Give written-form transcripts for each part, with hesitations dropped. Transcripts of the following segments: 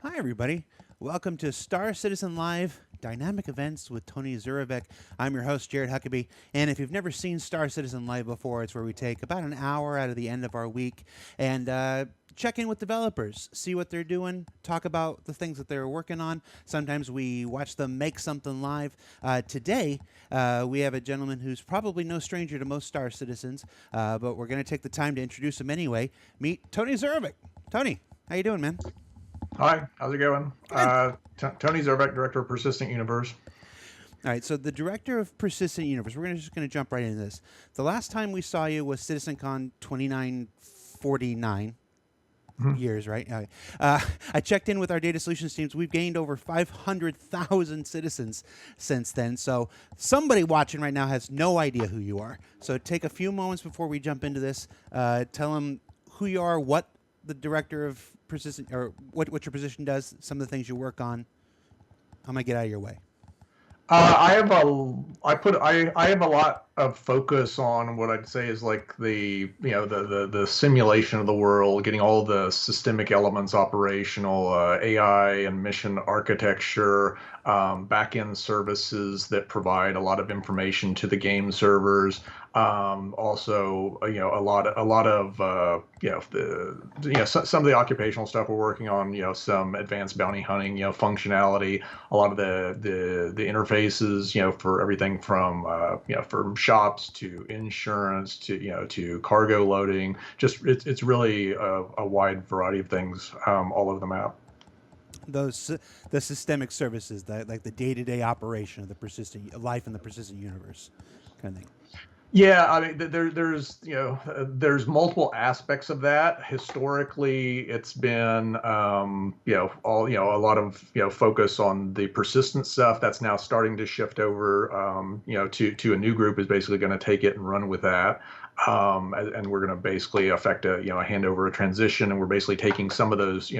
Hi, everybody. Welcome to Star Citizen Live Dynamic Events with Tony Zurovec. I'm your host, Jared Huckabee. And if you've never seen Star Citizen Live before, it's where we take about an hour out of the end of our week and check in with developers, see what they're doing, talk about the things that they're working on. Sometimes we watch them make something live. Today, we have a gentleman who's probably no stranger to most Star Citizens, but we're going to take the time to introduce him anyway. Meet Tony Zurovec. Tony, how you doing, man? Hi, how's it going? Good. Tony Zurovec, Director of Persistent Universe. All right, so the director of Persistent Universe, just going to jump right into this. The last time we saw you was CitizenCon 2949 Mhm. years, right? I checked in with our data solutions teams. We've gained over 500,000 citizens since then. So somebody watching right now has no idea who you are. So take a few moments before we jump into this. Tell them who you are, what the director of Persistent, or what your position does, some of the things you work on. I'm going to get out of your way. I have a lot of focus on what I'd say is like the simulation of the world, getting all the systemic elements operational, AI and mission architecture, back-end services that provide a lot of information to the game servers. Also, a lot of some of the occupational stuff we're working on. Some advanced bounty hunting, functionality, a lot of the interfaces, for everything from from shops to insurance to cargo loading. Just it's really a wide variety of things all over the map. Those the systemic services, like the day-to-day operation of the persistent life in the persistent universe, kind of thing. Yeah, I mean, there's multiple aspects of that. Historically, it's been, a lot of, focus on the persistent stuff. That's now starting to shift over, to a new group is basically going to take it and run with that. And we're going to basically affect a handover, a transition, and we're basically taking some of those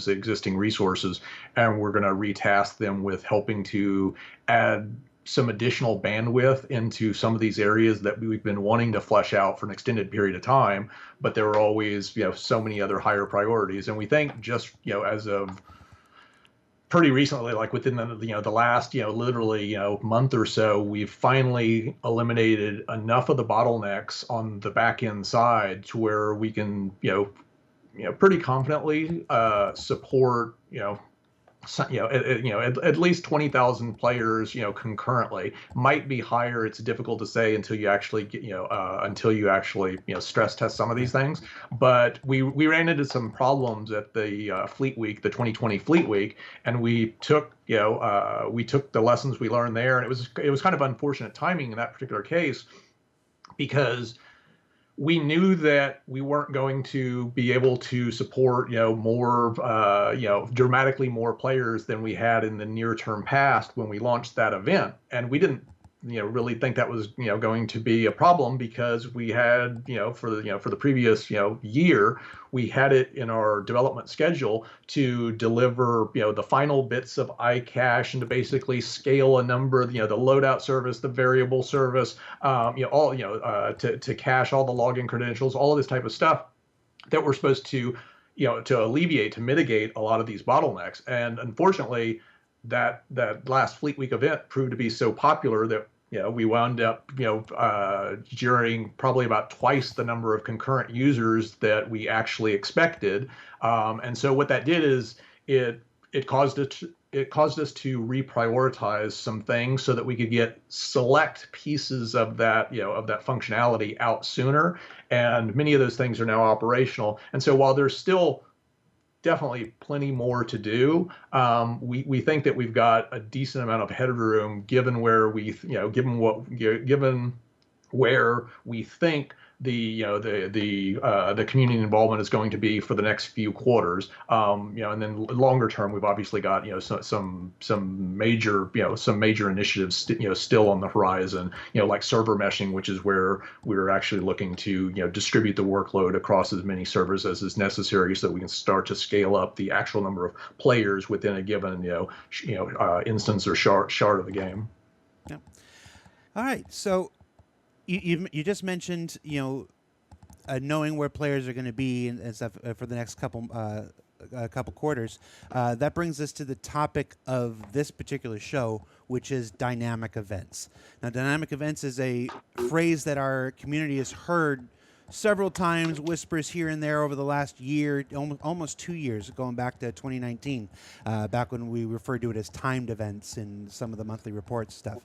existing resources, and we're going to retask them with helping to add some additional bandwidth into some of these areas that we've been wanting to flesh out for an extended period of time, but there were always, so many other higher priorities. And we think just, as of pretty recently, like within the last, literally, month or so, we've finally eliminated enough of the bottlenecks on the back end side to where we can, pretty confidently support, at least 20,000 players, concurrently. Might be higher. It's difficult to say until you actually get, until you actually, stress test some of these Right. things. But we ran into some problems at the Fleet Week, the 2020 Fleet Week, and we took the lessons we learned there, and it was kind of unfortunate timing in that particular case because we knew that we weren't going to be able to support, more, dramatically more players than we had in the near term past when we launched that event. And we didn't, really think that was, going to be a problem because we had, for the previous, year, we had it in our development schedule to deliver, the final bits of iCache and to basically scale a number of, the loadout service, the variable service, all, to cache all the login credentials, all of this type of stuff that we're supposed to, to alleviate, to mitigate a lot of these bottlenecks. And unfortunately, that last Fleet Week event proved to be so popular that we wound up during probably about twice the number of concurrent users that we actually expected. And so what that did is it caused us to reprioritize some things so that we could get select pieces of that of that functionality out sooner. And many of those things are now operational. And so while there's still definitely plenty more to do. We think that we've got a decent amount of headroom given where given where we think the community involvement is going to be for the next few quarters. And then longer term, we've obviously got some major initiatives still on the horizon. Like server meshing, which is where we're actually looking to distribute the workload across as many servers as is necessary, so that we can start to scale up the actual number of players within a given instance or shard of the game. Yeah. All right. So you just mentioned knowing where players are going to be and stuff for the next couple quarters. That brings us to the topic of this particular show, which is dynamic events. Now, dynamic events is a phrase that our community has heard several times, whispers here and there over the last year, almost 2 years, going back to 2019, back when we referred to it as timed events in some of the monthly reports stuff.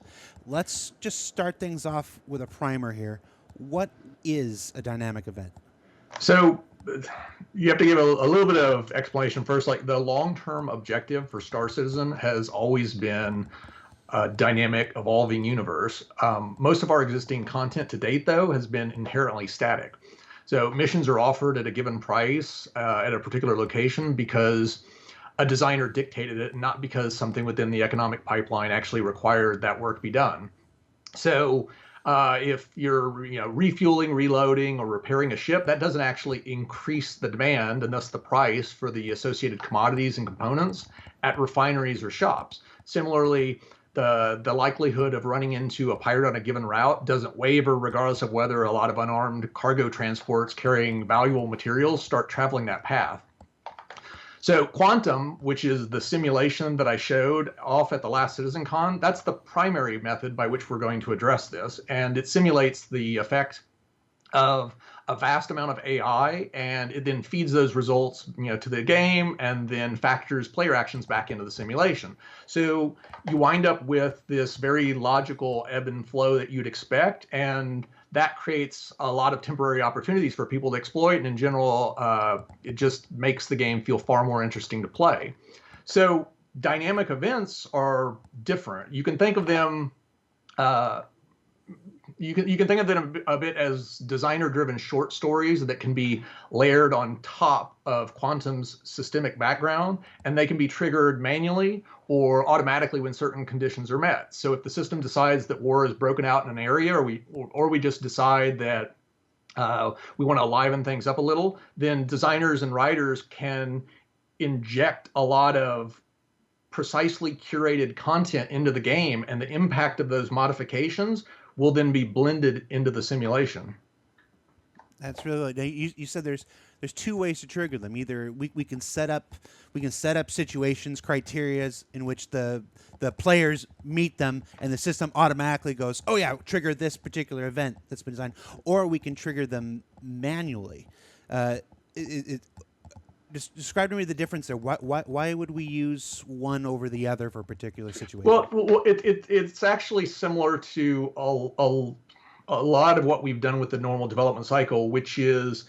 Let's just start things off with a primer here. What is a dynamic event? So you have to give a little bit of explanation first. Like, the long-term objective for Star Citizen has always been a dynamic, evolving universe. Most of our existing content to date, though, has been inherently static. So missions are offered at a given price at a particular location because a designer dictated it, not because something within the economic pipeline actually required that work be done. So if you're refueling, reloading, or repairing a ship, that doesn't actually increase the demand and thus the price for the associated commodities and components at refineries or shops. Similarly, the likelihood of running into a pirate on a given route doesn't waver regardless of whether a lot of unarmed cargo transports carrying valuable materials start traveling that path. So Quantum, which is the simulation that I showed off at the last CitizenCon, that's the primary method by which we're going to address this. And it simulates the effect of a vast amount of AI, and it then feeds those results to the game and then factors player actions back into the simulation. So you wind up with this very logical ebb and flow that you'd expect, and that creates a lot of temporary opportunities for people to exploit, and in general, it just makes the game feel far more interesting to play. So dynamic events are different. You can think of them you can think of them a bit as designer-driven short stories that can be layered on top of Quantum's systemic background, and they can be triggered manually or automatically when certain conditions are met. So if the system decides that war is broken out in an area, or we just decide that we want to liven things up a little, then designers and writers can inject a lot of precisely curated content into the game, and the impact of those modifications will then be blended into the simulation. That's really. You said there's two ways to trigger them. Either we can set up situations, criterias in which the players meet them, and the system automatically goes, oh yeah, trigger this particular event that's been designed, or we can trigger them manually. Just describe to me the difference there. Why would we use one over the other for a particular situation? Well, it's actually similar to a lot of what we've done with the normal development cycle, which is,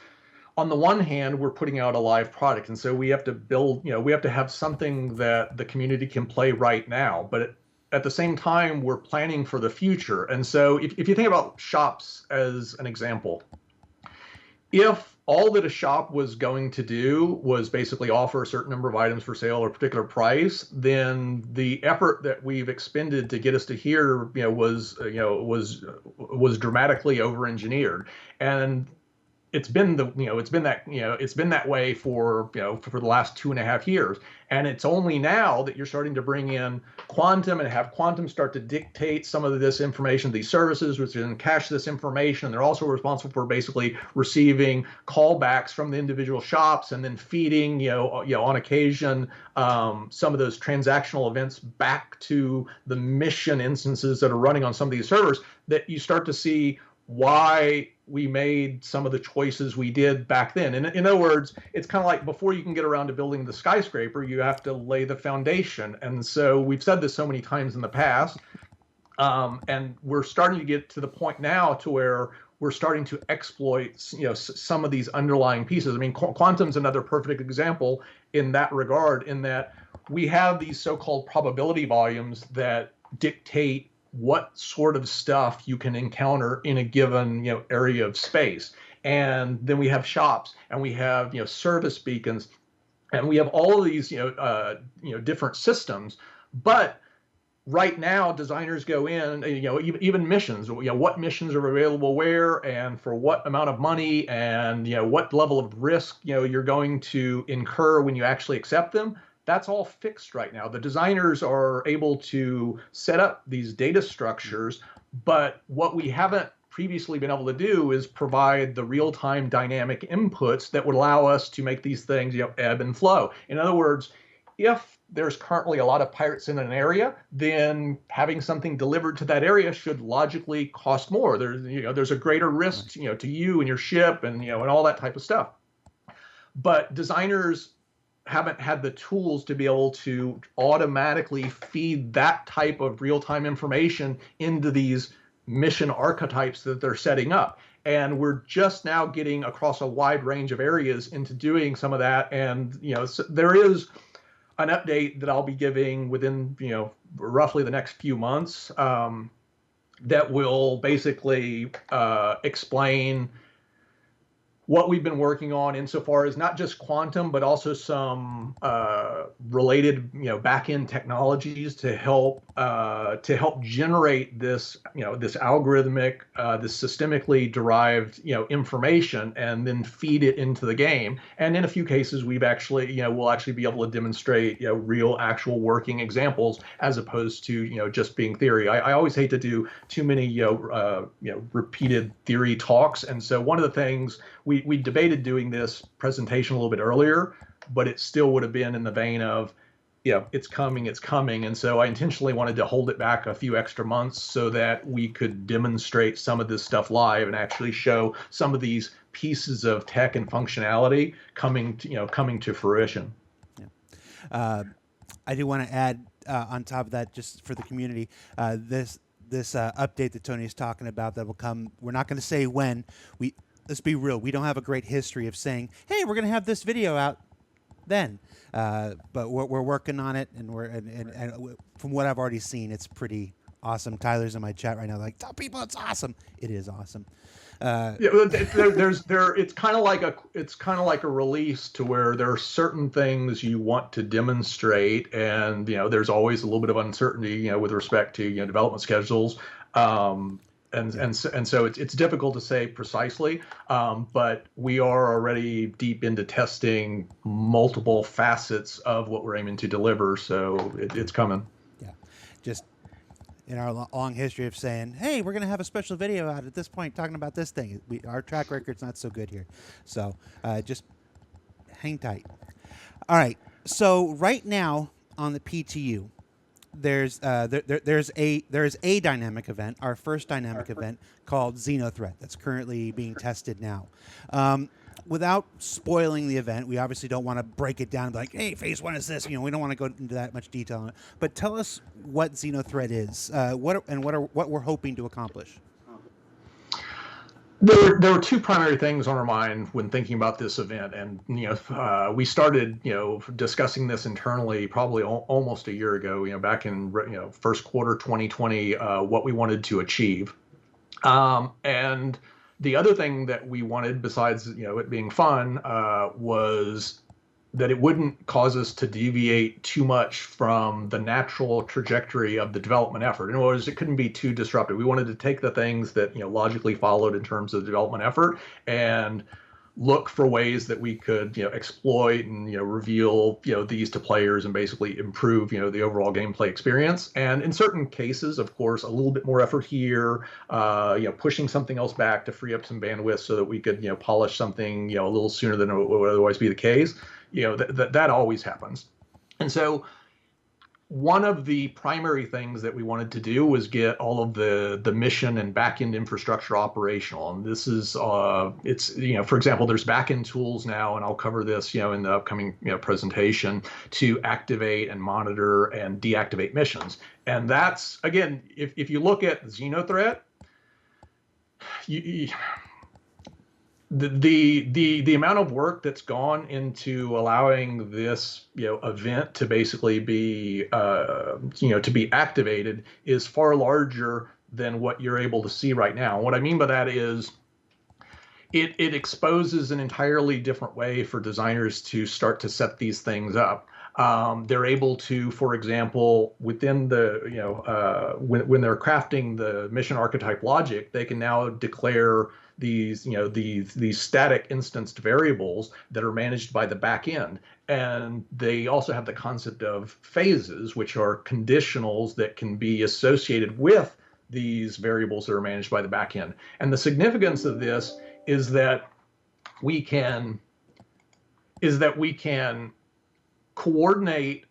on the one hand, we're putting out a live product, and so we have to build, we have to have something that the community can play right now. But at the same time, we're planning for the future. And so if you think about shops as an example, if all that a shop was going to do was basically offer a certain number of items for sale or a particular price, then the effort that we've expended to get us to here, was dramatically over-engineered. And it's been that way for the last 2.5 years, and it's only now that you're starting to bring in Quantum and have Quantum start to dictate some of this information to these services, which then cache this information. They're also responsible for basically receiving callbacks from the individual shops and then feeding on occasion some of those transactional events back to the mission instances that are running on some of these servers, that you start to see why we made some of the choices we did back then. And in other words, it's kind of like, before you can get around to building the skyscraper, you have to lay the foundation. And so we've said this so many times in the past, and we're starting to get to the point now to where we're starting to exploit some of these underlying pieces. I mean, Quantum's another perfect example in that regard, in that we have these so-called probability volumes that dictate what sort of stuff you can encounter in a given area of space. And then we have shops, and we have service beacons, and we have all of these different systems. But right now, designers go in, even missions, what missions are available where and for what amount of money, and what level of risk you're going to incur when you actually accept them. That's all fixed right now. The designers are able to set up these data structures, but what we haven't previously been able to do is provide the real-time dynamic inputs that would allow us to make these things, ebb and flow. In other words, if there's currently a lot of pirates in an area, then having something delivered to that area should logically cost more. There's a greater risk, to you and your ship, and and all that type of stuff. But designers haven't had the tools to be able to automatically feed that type of real-time information into these mission archetypes that they're setting up. And we're just now getting across a wide range of areas into doing some of that. And so there is an update that I'll be giving within roughly the next few months that will basically explain what we've been working on insofar as not just quantum, but also some related, back-end technologies to help generate this, this algorithmic, this systemically derived, information, and then feed it into the game. And in a few cases, we've actually, we'll actually be able to demonstrate, real, actual working examples as opposed to, just being theory. I always hate to do too many, repeated theory talks, and so one of the things we debated doing this presentation a little bit earlier, but it still would have been in the vein of, it's coming. And so I intentionally wanted to hold it back a few extra months so that we could demonstrate some of this stuff live and actually show some of these pieces of tech and functionality coming to fruition. Yeah. I do want to add on top of that, just for the community, this update that Tony is talking about that will come. We're not going to say when. Let's be real. We don't have a great history of saying, "Hey, we're going to have this video out then," but we're working on it, and and from what I've already seen, it's pretty awesome. Tyler's in my chat right now, like, "Tell people it's awesome." It is awesome. It's kind of like a release to where there are certain things you want to demonstrate, and there's always a little bit of uncertainty, with respect to development schedules. And so it's difficult to say precisely, but we are already deep into testing multiple facets of what we're aiming to deliver. So it's coming. Yeah, just in our long history of saying, "Hey, we're going to have a special video out at this point talking about this thing." Our track record's not so good here, so just hang tight. All right, so right now on the PTU, there's a dynamic event, our first dynamic event, called Xenothreat, that's currently being tested now. Without spoiling the event, we obviously don't want to break it down and be like, "Hey, phase one is this." We don't want to go into that much detail on it. But tell us what Xenothreat is, what we're hoping to accomplish. There were two primary things on our mind when thinking about this event, and we started discussing this internally probably almost a year ago. Back in first quarter 2020, what we wanted to achieve, and the other thing that we wanted, besides it being fun, was that it wouldn't cause us to deviate too much from the natural trajectory of the development effort. In other words, it couldn't be too disruptive. We wanted to take the things that logically followed in terms of the development effort and look for ways that we could exploit and reveal these to players and basically improve the overall gameplay experience. And in certain cases, of course, a little bit more effort here, pushing something else back to free up some bandwidth so that we could polish something a little sooner than it would otherwise be the case. That always happens. And so one of the primary things that we wanted to do was get all of the mission and backend infrastructure operational. And this is, for example, there's backend tools now, and I'll cover this, in the upcoming presentation, to activate and monitor and deactivate missions. And that's, again, if you look at Xenothreat, the amount of work that's gone into allowing this event to basically be to be activated is far larger than what you're able to see right now. What I mean by that is it exposes an entirely different way for designers to start to set these things up. They're able to, for example, within the when they're crafting the mission archetype logic, they can now declare these static instanced variables that are managed by the back end. And they also have the concept of phases, which are conditionals that can be associated with these variables that are managed by the back end. And the significance of this is that we can coordinate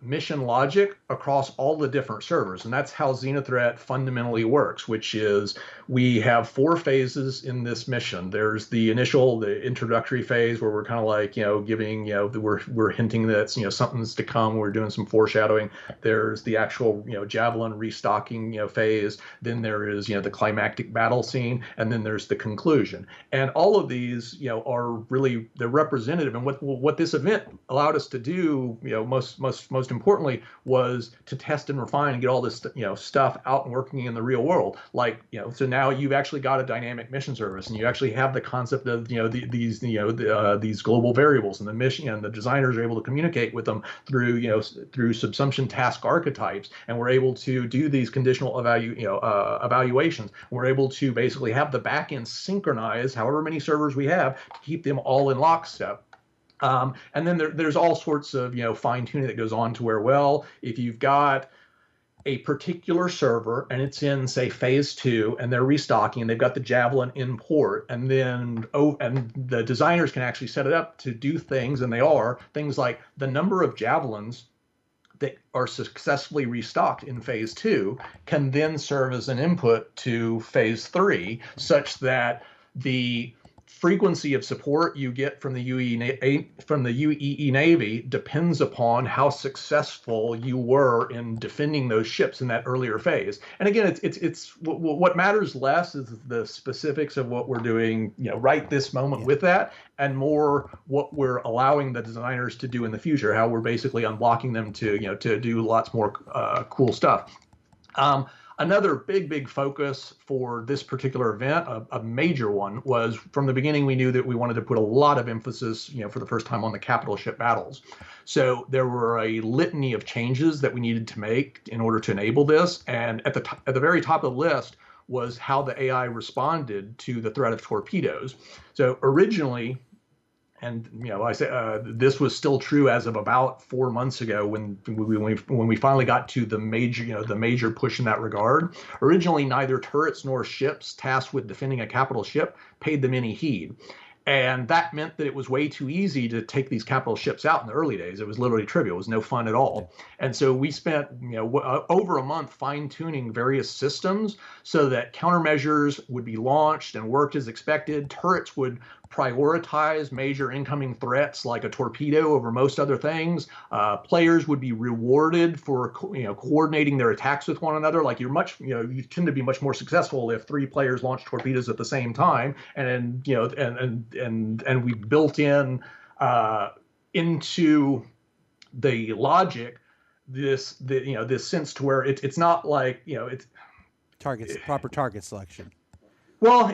mission logic across all the different servers. And that's how Xenothreat fundamentally works, which is we have 4 phases in this mission. There's the introductory phase where we're kind of like, giving, we're hinting that, something's to come. We're doing some foreshadowing. There's the actual, javelin restocking, phase. Then there is, the climactic battle scene. And then there's the conclusion. And all of these, are really, they're representative. And what this event allowed us to do, most importantly, was to test and refine and get all this stuff out and working in the real world. Like, so now you've actually got a dynamic mission service, and you actually have the concept of these global variables, and the mission, and the designers are able to communicate with them through subsumption task archetypes, and we're able to do these conditional evaluations. We're able to basically have the backend synchronize however many servers we have to keep them all in lockstep. And then there's all sorts of fine tuning that goes on to where, well, if you've got a particular server and it's in, say, phase 2, and they're restocking and they've got the javelin in port, and then and the designers can actually set it up to do things, and they are things like the number of javelins that are successfully restocked in phase 2 can then serve as an input to phase 3, such that the frequency of support you get from the UEE Navy depends upon how successful you were in defending those ships in that earlier phase. And again, it's what matters less is the specifics of what we're doing, right this moment with that, and more what we're allowing the designers to do in the future, how we're basically unblocking them to do lots more cool stuff. Another big focus for this particular event, a major one, was from the beginning we knew that we wanted to put a lot of emphasis, for the first time on the capital ship battles. So there were a litany of changes that we needed to make in order to enable this. And at the very top of the list was how the AI responded to the threat of torpedoes. So originally, and I say this was still true as of about 4 months ago when we finally got to the major push in that regard. Originally, neither turrets nor ships tasked with defending a capital ship paid them any heed. And that meant that it was way too easy to take these capital ships out in the early days. It was literally trivial. It was no fun at all. And so we spent over a month fine-tuning various systems so that countermeasures would be launched and worked as expected. Turrets would prioritize major incoming threats like a torpedo over most other things. Players would be rewarded for coordinating their attacks with one another. Like you tend to be much more successful if 3 players launch torpedoes at the same time. And and we built in into the logic this sense to where it's not like it's proper target selection. Well,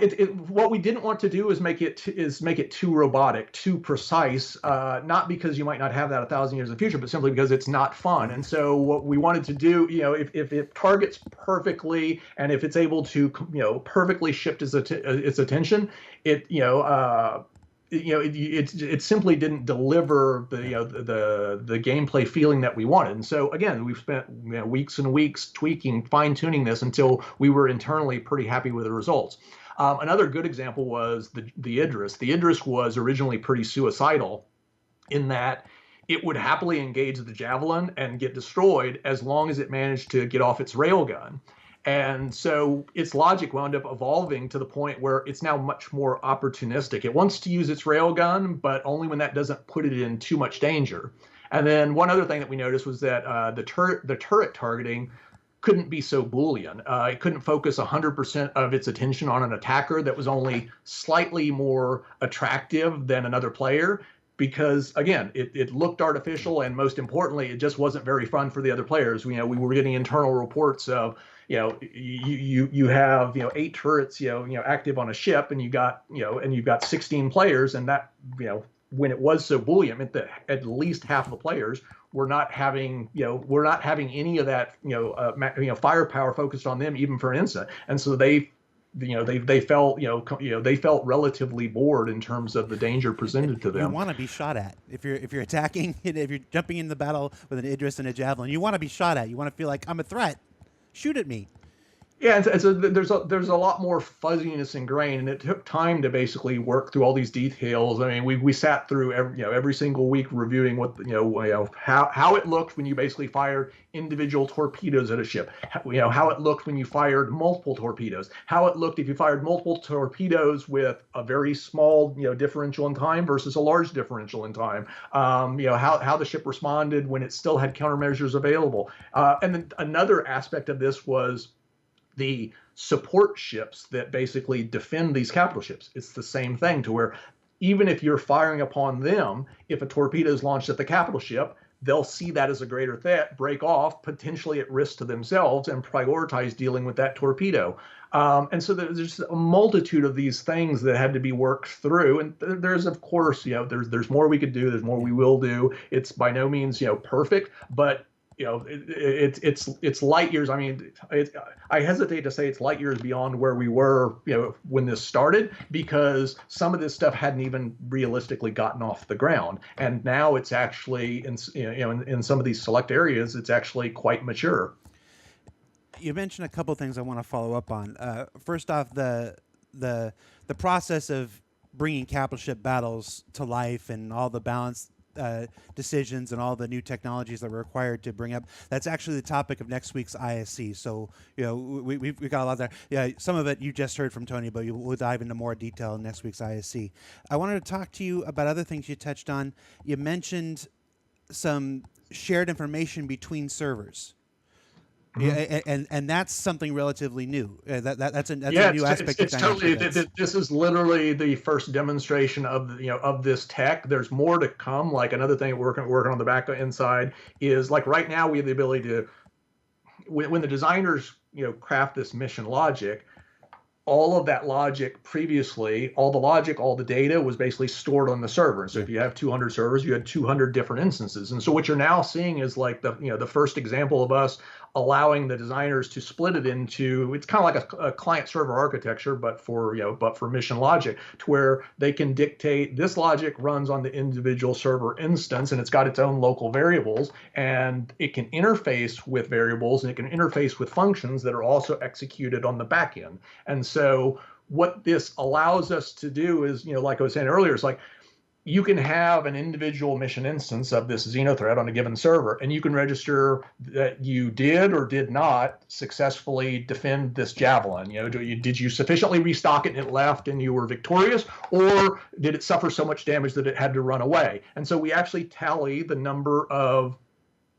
what we didn't want to do is make it too robotic, too precise, not because you might not have that 1,000 years in the future, but simply because it's not fun. And so what we wanted to do, if it targets perfectly and if it's able to, perfectly shift its attention, it simply didn't deliver the gameplay feeling that we wanted. And so again, we've spent weeks and weeks tweaking, fine tuning this until we were internally pretty happy with the results. Another good example was the Idris. The Idris was originally pretty suicidal in that it would happily engage the Javelin and get destroyed as long as it managed to get off its railgun. And so its logic wound up evolving to the point where it's now much more opportunistic. It wants to use its railgun, but only when that doesn't put it in too much danger. And then one other thing that we noticed was that the turret targeting couldn't be so Boolean. It couldn't focus 100% of its attention on an attacker that was only slightly more attractive than another player, because again, it looked artificial, and most importantly, it just wasn't very fun for the other players. We were getting internal reports of, you have 8 turrets active on a ship, and you've got 16 players, and that when it was so Boolean, meant that at least half of the players were not having any of that firepower focused on them even for an instant, and so they felt relatively bored in terms of the danger presented to them. You want to be shot at if you're attacking, if you're jumping in the battle with an Idris and a Javelin. You want to be shot at. You want to feel like I'm a threat. Shoot at me. Yeah, and so there's a lot more fuzziness in grain, and it took time to basically work through all these details. I mean, we sat through every single week reviewing what how it looked when you basically fired individual torpedoes at a ship. How it looked when you fired multiple torpedoes. How it looked if you fired multiple torpedoes with a very small differential in time versus a large differential in time. How the ship responded when it still had countermeasures available. And then another aspect of this was the support ships that basically defend these capital ships. It's the same thing, to where even if you're firing upon them, if a torpedo is launched at the capital ship, they'll see that as a greater threat, break off, potentially at risk to themselves, and prioritize dealing with that torpedo. And so there's a multitude of these things that had to be worked through. And there's, of course, there's more we could do. There's more we will do. It's by no means, perfect, but it's light years. I mean, I hesitate to say it's light years beyond where we were, when this started, because some of this stuff hadn't even realistically gotten off the ground, and now it's actually in some of these select areas, it's actually quite mature. You mentioned a couple of things I want to follow up on. First off, the process of bringing capital ship battles to life and all the balance decisions and all the new technologies that were required to bring up. That's actually the topic of next week's ISC. So, we've got a lot there. Yeah, some of it you just heard from Tony, but we'll dive into more detail in next week's ISC. I wanted to talk to you about other things you touched on. You mentioned some shared information between servers. Yeah, and that's something relatively new. That's a new aspect. It's totally. This is literally the first demonstration of this tech. There's more to come. Like another thing we're working on the back inside is, like, right now we have the ability to, when the designers craft this mission logic, all of that logic previously, all the data was basically stored on the server. So if you have 200 servers, you had 200 different instances. And so what you're now seeing is like the first example of us allowing the designers to split it into, it's kind of like a client server architecture, but for mission logic, to where they can dictate this logic runs on the individual server instance, and it's got its own local variables, and it can interface with variables, and it can interface with functions that are also executed on the back end. And so what this allows us to do is, like I was saying earlier, it's like you can have an individual mission instance of this Xenothread on a given server, and you can register that you did or did not successfully defend this Javelin. Did you sufficiently restock it and it left and you were victorious, or did it suffer so much damage that it had to run away? And so we actually tally the number of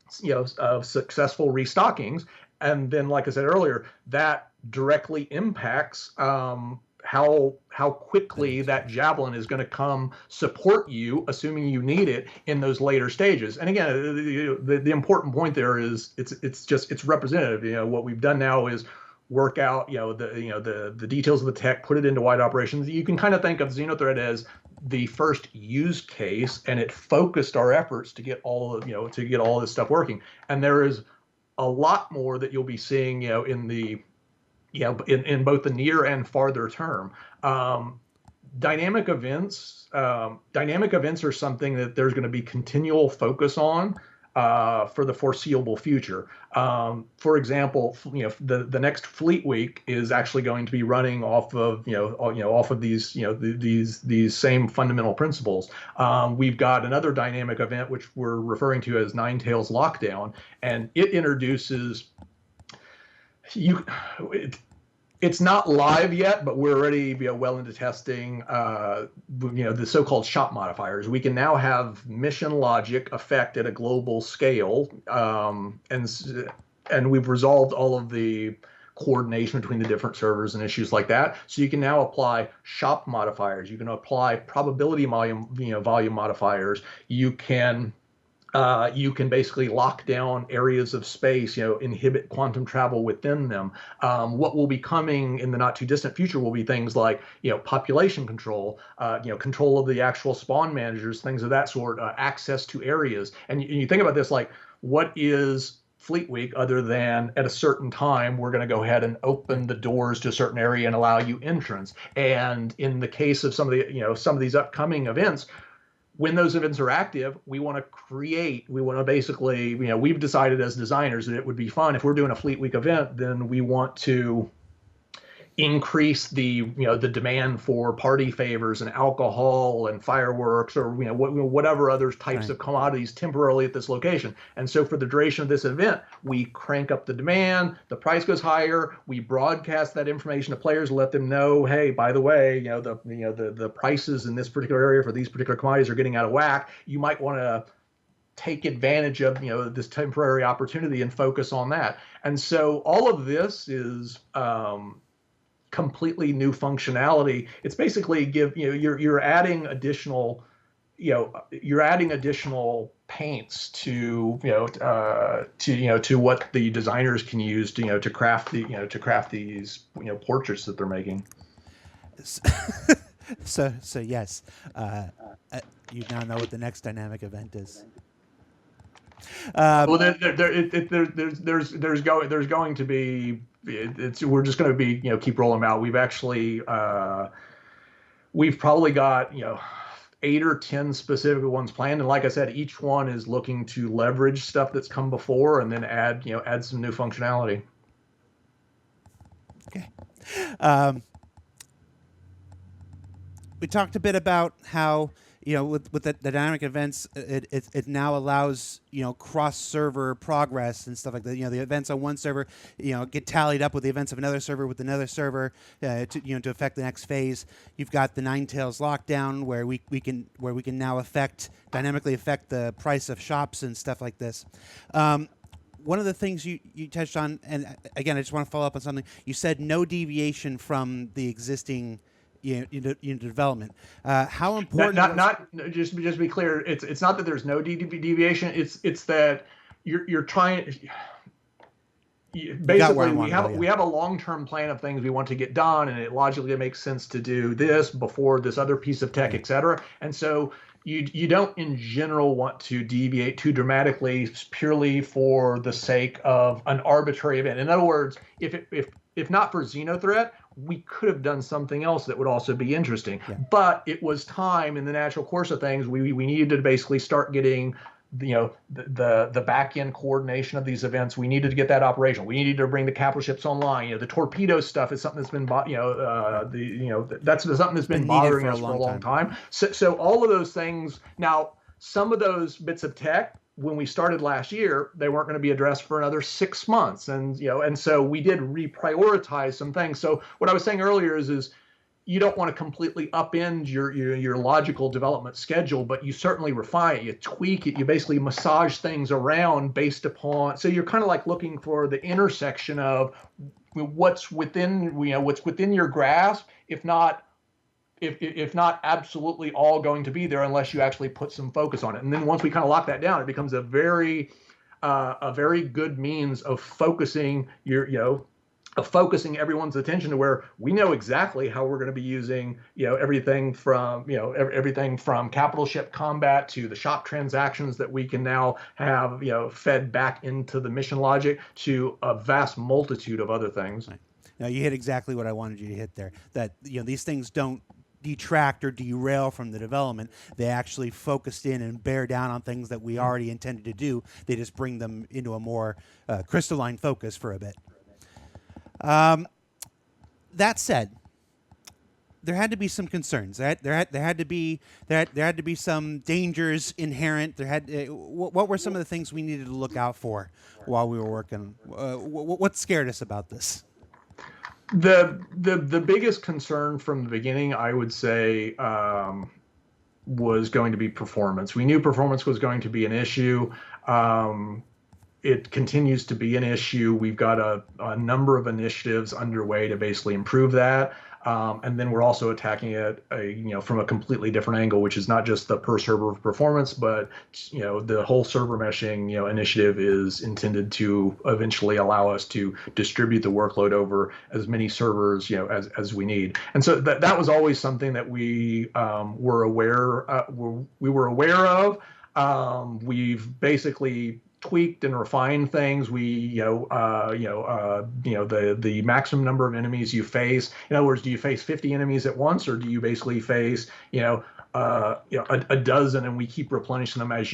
successful restockings, and then, like I said earlier, that directly impacts how quickly that Javelin is going to come support you, assuming you need it in those later stages. And again, the important point there is it's representative. What we've done now is work out the details of the tech, put it into wide operations. You can kind of think of Xenothread as the first use case, and it focused our efforts to get all of this stuff working. And there is a lot more that you'll be seeing in both the near and farther term. Dynamic events are something that there's going to be continual focus on for the foreseeable future. For example, the next Fleet Week is actually going to be running off of these same fundamental principles. We've got another dynamic event which we're referring to as Nine Tails Lockdown, and it introduces it's not live yet, but we're already well into testing the so-called shop modifiers. We can now have mission logic affect at a global scale, and we've resolved all of the coordination between the different servers and issues like that. So you can now apply shop modifiers. You can apply probability volume modifiers. You can basically lock down areas of space, inhibit quantum travel within them. What will be coming in the not too distant future will be things like, population control, control of the actual spawn managers, things of that sort, access to areas. And you think about this, like, what is Fleet Week other than at a certain time we're going to go ahead and open the doors to a certain area and allow you entrance? And in the case of some of these upcoming events, when those events are active, we want to basically, we've decided as designers that it would be fun if we're doing a Fleet Week event, then we want to increase the demand for party favors and alcohol and fireworks, or whatever other types of commodities temporarily at this location. And so for the duration of this event, we crank up the demand, the price goes higher, we broadcast that information to players, let them know, hey, by the way, the prices in this particular area for these particular commodities are getting out of whack. You might want to take advantage of this temporary opportunity and focus on that. And so all of this is completely new functionality. It's basically you're adding additional paints to what the designers can use to craft these portraits that they're making. So yes, you now know what the next dynamic event is. Well, there's going to be. We're just going to be keep rolling them out. We've probably got 8 or 10 specific ones planned, and like I said, each one is looking to leverage stuff that's come before and then add some new functionality. Okay. We talked a bit about how with the dynamic events, it now allows cross-server progress and stuff like that. The events on one server get tallied up with the events of another server to affect the next phase. You've got the Nine Tails lockdown where we can now dynamically affect the price of shops and stuff like this. One of the things you touched on, and again, I just want to follow up on something you said: no deviation from the existing development. How important? Not just to be clear, it's not that there's no deviation. It's that you're trying. Basically, we have a long-term plan of things we want to get done, and it logically makes sense to do this before this other piece of tech, et cetera. And so you don't in general want to deviate too dramatically purely for the sake of an arbitrary event. In other words, if not for Xenothreat, we could have done something else that would also be interesting. Yeah. But it was time in the natural course of things. We needed to basically start getting the back end coordination of these events. We needed to get that operational. We needed to bring the capital ships online. The torpedo stuff is something that's been that's something that's been bothering us for a long time. So all of those things. Now, some of those bits of tech, when we started last year, they weren't going to be addressed for another 6 months, and so we did reprioritize some things. So what I was saying earlier is you don't want to completely upend your logical development schedule, but you certainly refine it, you tweak it, you basically massage things around based upon. So you're kind of like looking for the intersection of what's within your grasp, if not absolutely all going to be there, unless you actually put some focus on it. And then once we kind of lock that down, it becomes a very good means of focusing focusing everyone's attention to where we know exactly how we're going to be using everything from capital ship combat to the shop transactions that we can now have fed back into the mission logic to a vast multitude of other things. Now you hit exactly what I wanted you to hit there. That these things don't detract or derail from the development. They actually focused in and bear down on things that we already intended to do. They just bring them into a more crystalline focus for a bit. That said, there had to be some concerns. There had to be some dangers inherent. What were some of the things we needed to look out for while we were working? What scared us about this? The biggest concern from the beginning, I would say, was going to be performance. We knew performance was going to be an issue. It continues to be an issue. We've got a number of initiatives underway to basically improve that. And then we're also attacking it, from a completely different angle, which is not just the per server performance, but the whole server meshing initiative is intended to eventually allow us to distribute the workload over as many servers as we need. And so that was always something that we were aware of. We've basically tweaked and refined things. The maximum number of enemies you face. In other words, do you face 50 enemies at once, or do you basically face a dozen, and we keep replenishing them as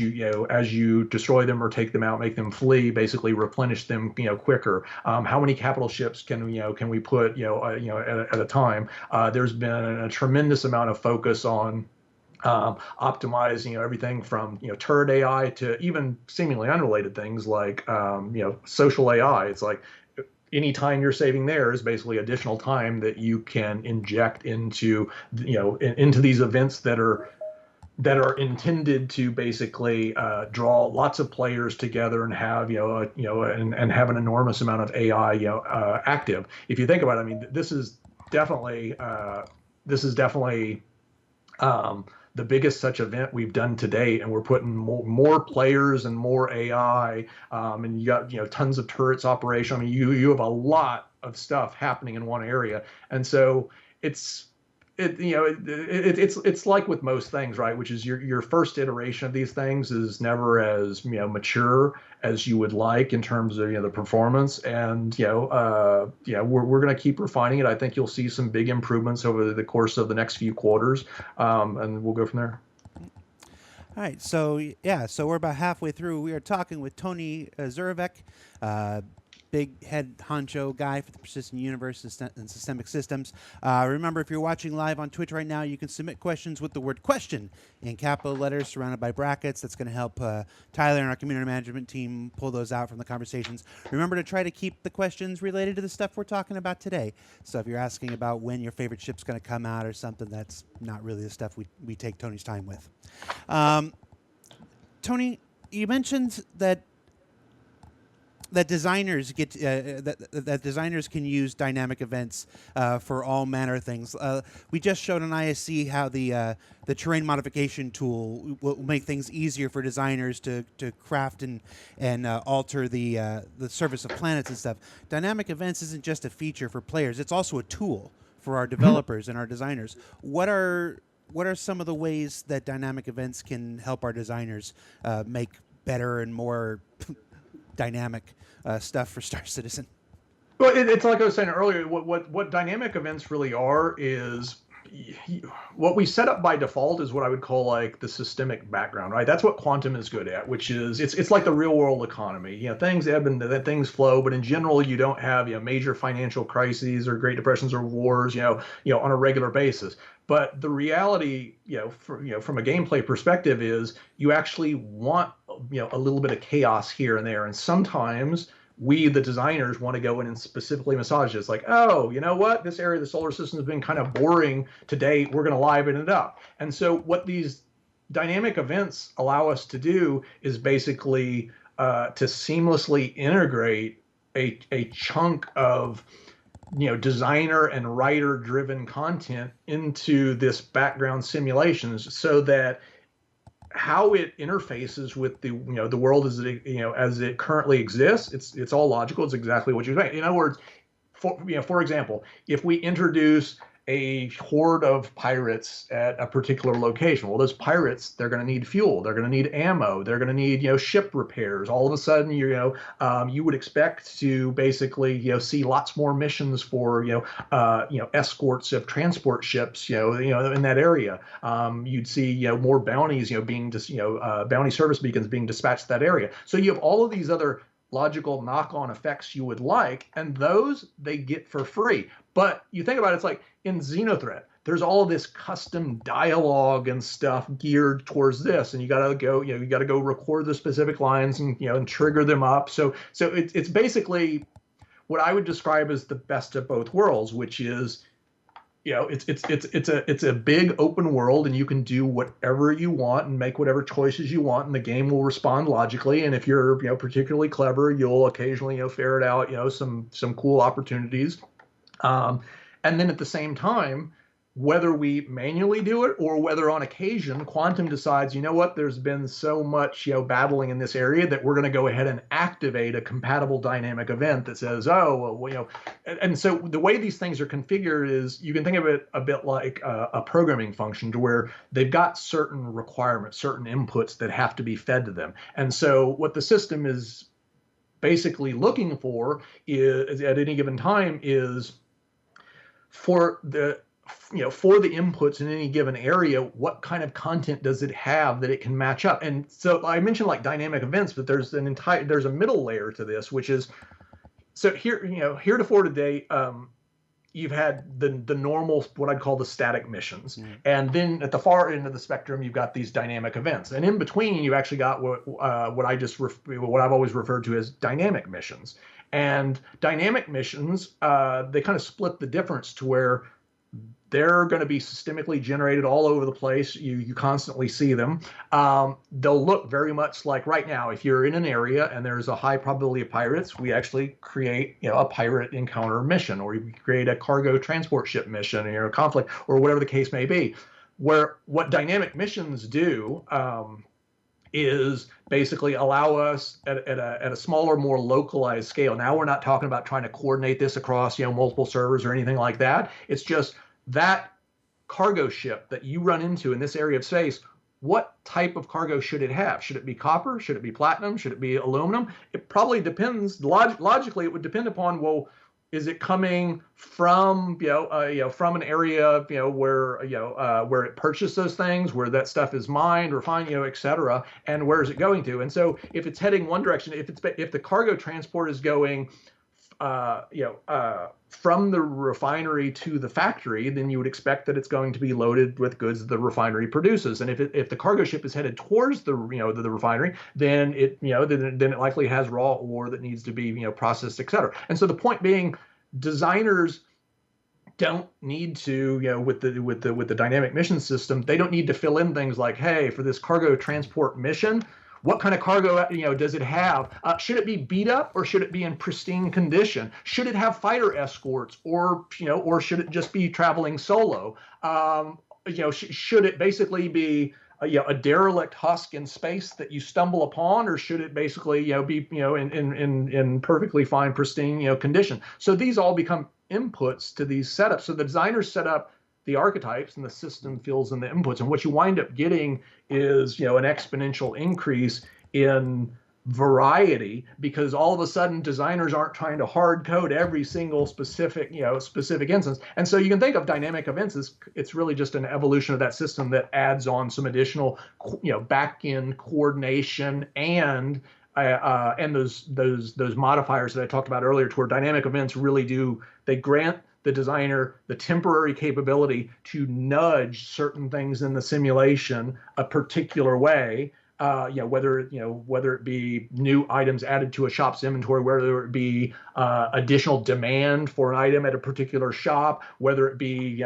as you destroy them or take them out, make them flee, basically replenish them quicker. How many capital ships can we put at a time? There's been a tremendous amount of focus on optimize everything from turret AI to even seemingly unrelated things like social AI. It's like any time you're saving there is basically additional time that you can inject into into these events that are intended to basically draw lots of players together and have and have an enormous amount of AI active. If you think about it, I mean, this is definitely the biggest such event we've done to date, and we're putting more players and more AI, and you got tons of turrets operation. I mean, you have a lot of stuff happening in one area, and so it's like with most things, right? Which is your first iteration of these things is never as mature as you would like in terms of the performance, and we're going to keep refining it. I think you'll see some big improvements over the course of the next few quarters, and we'll go from there. All right, so so we're about halfway through. We are talking with Tony Zurovec, big head honcho guy for the Persistent Universe and Systemic Systems. Remember, if you're watching live on Twitch right now, you can submit questions with the word question in capital letters surrounded by brackets. That's going to help Tyler and our community management team pull those out from the conversations. Remember to try to keep the questions related to the stuff we're talking about today. So if you're asking about when your favorite ship's going to come out or something, that's not really the stuff we take Tony's time with. Tony, you mentioned that designers get that designers can use dynamic events for all manner of things. We just showed on ISC how the terrain modification tool will make things easier for designers to craft and alter the surface of planets and stuff. Dynamic events isn't just a feature for players; it's also a tool for our developers and our designers. What are some of the ways that dynamic events can help our designers make better and more dynamic stuff for Star Citizen? Well, it's like I was saying earlier. What dynamic events really are is what we set up by default is what I would call like the systemic background, right? That's what quantum is good at, which is it's like the real world economy. Things ebb and things flow, but in general, you don't have major financial crises or Great Depressions or wars, on a regular basis. But the reality, from a gameplay perspective, is you actually want a little bit of chaos here and there, and sometimes we, the designers, want to go in and specifically massage it. It's like, oh, you know what? This area of the solar system has been kind of boring to date. We're going to liven it up. And so what these dynamic events allow us to do is basically to seamlessly integrate a chunk of designer and writer driven content into this background simulations, so that how it interfaces with the the world as it currently exists, it's all logical. It's exactly what you're saying. In other words, for example, if we introduce a horde of pirates at a particular location, well, those pirates, they're going to need fuel, they're going to need ammo, they're going to need ship repairs. All of a sudden, you would expect to basically see lots more missions for escorts of transport ships in that area. You'd see more bounties being bounty service beacons being dispatched to that area. So you have all of these other logical knock-on effects you would like, and those they get for free. But you think about it, it's like in Xenothreat, there's all of this custom dialogue and stuff geared towards this, and you got to go record the specific lines and trigger them up. So it's basically what I would describe as the best of both worlds, which is it's a big open world, and you can do whatever you want and make whatever choices you want, and the game will respond logically. And if you're particularly clever, you'll occasionally ferret out some cool opportunities. And then at the same time, whether we manually do it or whether on occasion Quantum decides, there's been so much battling in this area that we're going to go ahead and activate a compatible dynamic event that says, and so the way these things are configured is you can think of it a bit like a programming function, to where they've got certain requirements, certain inputs that have to be fed to them. And so what the system is basically looking for is at any given time is for for the inputs in any given area, what kind of content does it have that it can match up? And so I mentioned like dynamic events, but there's a middle layer to this, which is, so here, heretofore today, you've had the normal, what I'd call the static missions. And then at the far end of the spectrum, you've got these dynamic events. And in between, you've actually got what I've always referred to as dynamic missions. And dynamic missions, they kind of split the difference to where they're going to be systemically generated all over the place. You constantly see them. They'll look very much like right now, if you're in an area and there's a high probability of pirates, we actually create a pirate encounter mission, or we create a cargo transport ship mission, a conflict, or whatever the case may be. Where what dynamic missions do is basically allow us at a smaller, more localized scale. Now we're not talking about trying to coordinate this across multiple servers or anything like that. It's just that cargo ship that you run into in this area of space, what type of cargo should it have? Should it be copper? Should it be platinum? Should it be aluminum? It probably depends. Logically, it would depend upon, well, is it coming from from an area where it purchased those things, where that stuff is mined, refined, et cetera, and where is it going to? And so if it's heading one direction, if the cargo transport is going from the refinery to the factory, then you would expect that it's going to be loaded with goods that the refinery produces. And if the cargo ship is headed towards the refinery, then it likely has raw ore that needs to be processed, et cetera. And so the point being, designers don't need to, with the dynamic mission system, they don't need to fill in things like, hey, for this cargo transport mission, what kind of cargo, does it have? Should it be beat up, or should it be in pristine condition? Should it have fighter escorts, or should it just be traveling solo? Should it basically be a derelict husk in space that you stumble upon, or should it basically be in perfectly fine, pristine condition? So these all become inputs to these setups. So the designers set up the archetypes, and the system fills in the inputs. And what you wind up getting is, an exponential increase in variety, because all of a sudden designers aren't trying to hard code every single specific instance. And so you can think of dynamic events as it's really just an evolution of that system that adds on some additional, back-end coordination and those modifiers that I talked about earlier, to where dynamic events really they grant the designer the temporary capability to nudge certain things in the simulation a particular way, whether it be new items added to a shop's inventory, whether it be additional demand for an item at a particular shop, whether it be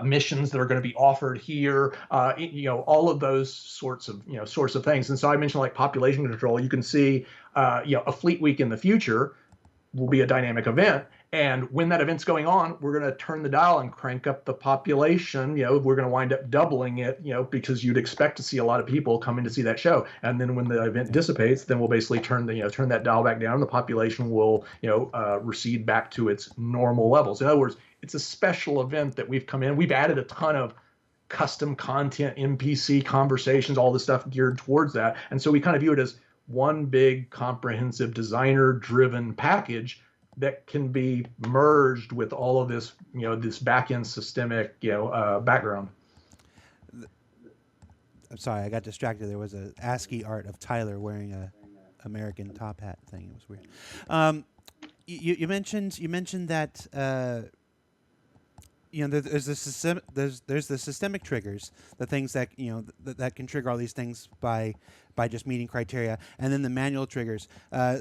missions that are going to be offered here, all of those sorts of things. And so I mentioned like population control. You can see, a fleet week in the future will be a dynamic event. And when that event's going on, we're going to turn the dial and crank up the population. We're going to wind up doubling it, because you'd expect to see a lot of people coming to see that show. And then when the event dissipates, then we'll basically turn that dial back down. The population will, recede back to its normal levels. In other words, it's a special event that we've come in. We've added a ton of custom content, NPC conversations, all this stuff geared towards that. And so we kind of view it as one big comprehensive designer-driven package that can be merged with all of this, this back-end systemic, background. I'm sorry, I got distracted. There was an ASCII art of Tyler wearing a American top hat thing. It was weird. You mentioned that there's the systemic triggers, the things that that can trigger all these things by just meeting criteria, and then the manual triggers.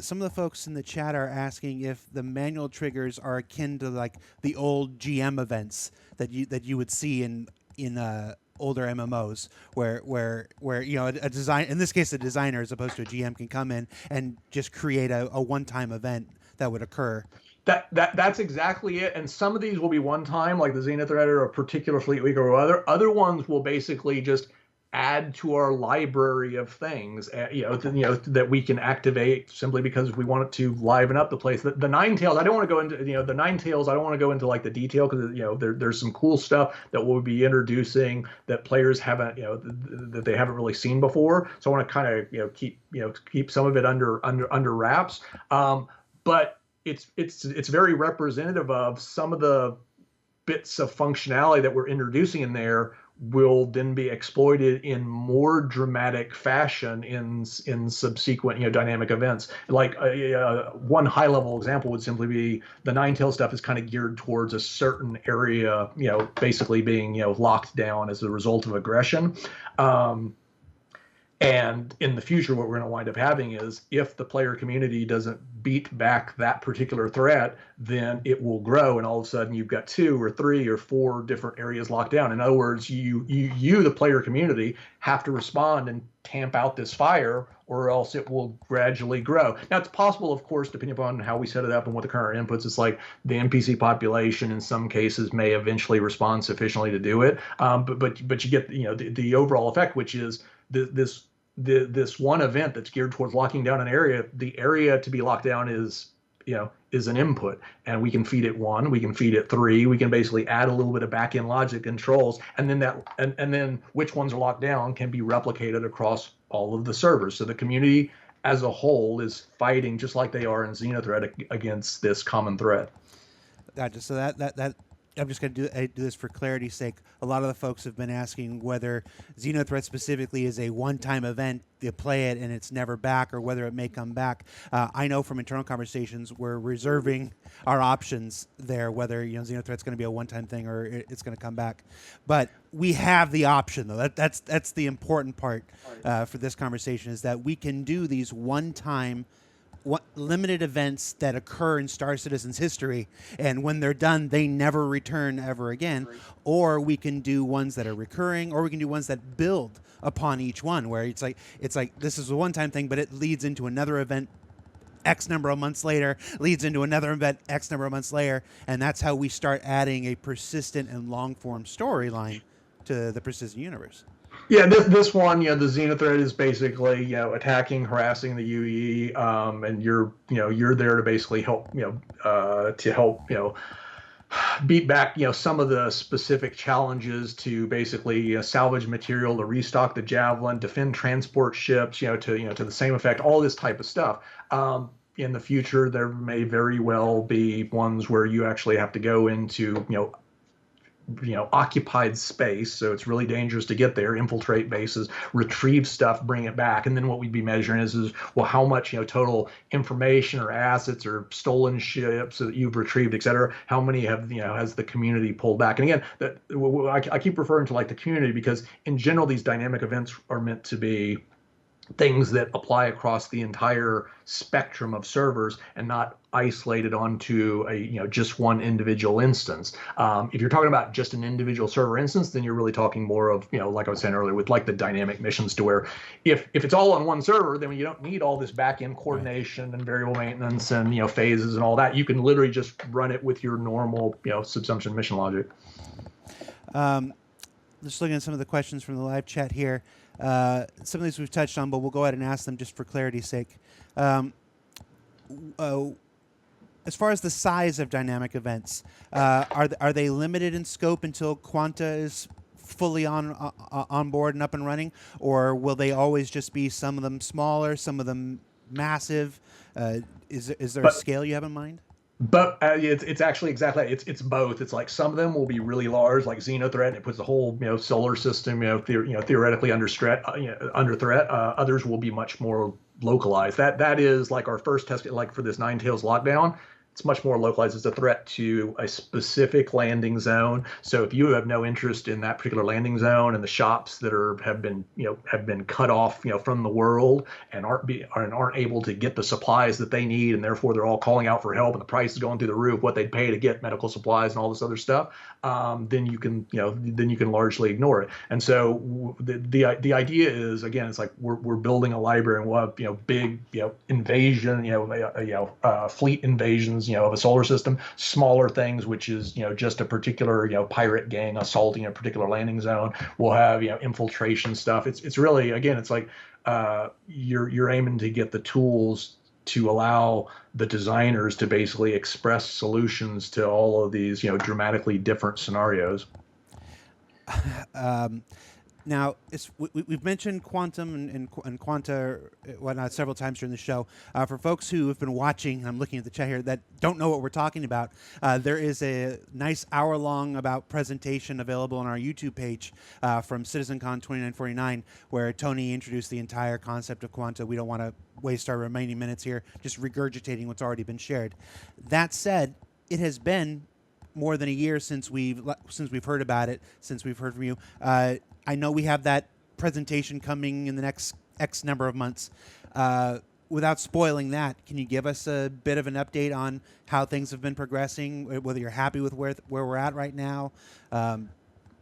Some of the folks in the chat are asking if the manual triggers are akin to like the old GM events that you would see in older MMOs, where a design, in this case a designer as opposed to a GM, can come in and just create a one-time event that would occur. That's exactly it. And some of these will be one time, like the Zenith Threader or a particular Fleet Week or other ones will basically just add to our library of things, that we can activate simply because we want it to liven up the place. The Nine Tails, I don't want to go into, the Nine Tails, I don't want to go into like the detail, because, there's some cool stuff that we'll be introducing that players haven't, that they haven't really seen before. So I want to kind of, keep some of it under wraps. But it's very representative of some of the bits of functionality that we're introducing in there will then be exploited in more dramatic fashion in subsequent dynamic events. Like one high level example would simply be the Ninetale stuff is kind of geared towards a certain area, basically being locked down as a result of aggression. And in the future, what we're going to wind up having is if the player community doesn't beat back that particular threat, then it will grow. And all of a sudden, you've got 2 or 3 or 4 different areas locked down. In other words, you, the player community, have to respond and tamp out this fire, or else it will gradually grow. Now, it's possible, of course, depending upon how we set it up and what the current inputs, it's like the NPC population in some cases may eventually respond sufficiently to do it. But you get the overall effect, which is this one event that's geared towards locking down an area. The area to be locked down is an input, and we can feed it 1, we can feed it 3, we can basically add a little bit of back-end logic controls, and then then which ones are locked down can be replicated across all of the servers. So the community as a whole is fighting just like they are in Xenothreat against this common threat. Gotcha. So that I'm just going to do this for clarity's sake. A lot of the folks have been asking whether Xenothreat specifically is a one-time event, you play it and it's never back, or whether it may come back. I know from internal conversations we're reserving our options there, whether Xenothreat's going to be a one-time thing or it's going to come back. But we have the option, though. That's the important part for this conversation, is that we can do these one-time limited events that occur in Star Citizen's history, and when they're done, they never return ever again. Right. Or we can do ones that are recurring, or we can do ones that build upon each one, where it's like this is a one-time thing, but it leads into another event X number of months later, leads into another event X number of months later, and that's how we start adding a persistent and long-form storyline to the persistent universe. Yeah, this one, the Xenothreat is basically, attacking, harassing the UE, and you're there to basically help, beat back, some of the specific challenges, to basically salvage material, to restock the Javelin, defend transport ships, to the same effect, all this type of stuff. In the future, there may very well be ones where you actually have to go into, occupied space, so it's really dangerous to get there, infiltrate bases, retrieve stuff, bring it back, and then what we'd be measuring is well, how much total information or assets or stolen ships that you've retrieved, et cetera, how many have has the community pulled back. And again, that I keep referring to like the community, because in general these dynamic events are meant to be things that apply across the entire spectrum of servers and not isolated onto a just one individual instance. If you're talking about just an individual server instance, then you're really talking more of like I was saying earlier, with like the dynamic missions, to where if it's all on one server, then you don't need all this back-end coordination and variable maintenance and phases and all that. You can literally just run it with your normal subsumption mission logic. Just looking at some of the questions from the live chat here. Some of these we've touched on, but we'll go ahead and ask them just for clarity's sake. As far as the size of dynamic events, are they limited in scope until Quanta is fully on board and up and running, or will they always just be some of them smaller, some of them massive? Is there a scale you have in mind? But it's actually exactly it's both. It's like some of them will be really large, like Xenothreat, and it puts the whole solar system theoretically under threat. Others will be much more localized. That is like our first test, like for this Ninetales lockdown. It's much more localized. It's a threat to a specific landing zone. So if you have no interest in that particular landing zone and the shops that have been cut off from the world and aren't able to get the supplies that they need, and therefore they're all calling out for help and the price is going through the roof, what they'd pay to get medical supplies and all this other stuff, then you can largely ignore it. And so the idea is, again, it's like we're building a library, and we'll have big invasion, fleet invasions of a solar system, smaller things, which is just a particular pirate gang assaulting a particular landing zone. We'll have infiltration stuff. It's really, again, it's like you're aiming to get the tools to allow the designers to basically express solutions to all of these dramatically different scenarios. Now, we've mentioned quantum and quanta whatnot several times during the show. For folks who have been watching, I'm looking at the chat here, that don't know what we're talking about, there is a nice hour-long about presentation available on our YouTube page from CitizenCon 2949, where Tony introduced the entire concept of quanta. We don't want to waste our remaining minutes here just regurgitating what's already been shared. That said, it has been more than a year since we've heard about it, since we've heard from you. I know we have that presentation coming in the next X number of months. Without spoiling that, can you give us a bit of an update on how things have been progressing, whether you're happy with where we're at right now?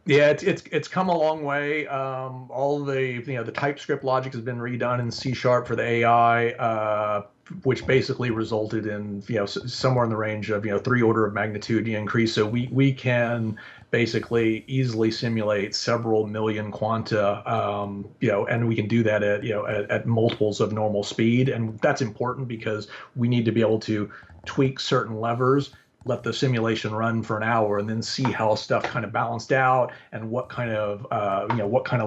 Yeah, it's come a long way. All the TypeScript logic has been redone in C# for the AI, which basically resulted in somewhere in the range of 3 order of magnitude increase. So we can basically easily simulate several million quanta, and we can do that at multiples of normal speed. And that's important because we need to be able to tweak certain levers, let the simulation run for an hour, and then see how stuff kind of balanced out and what kind of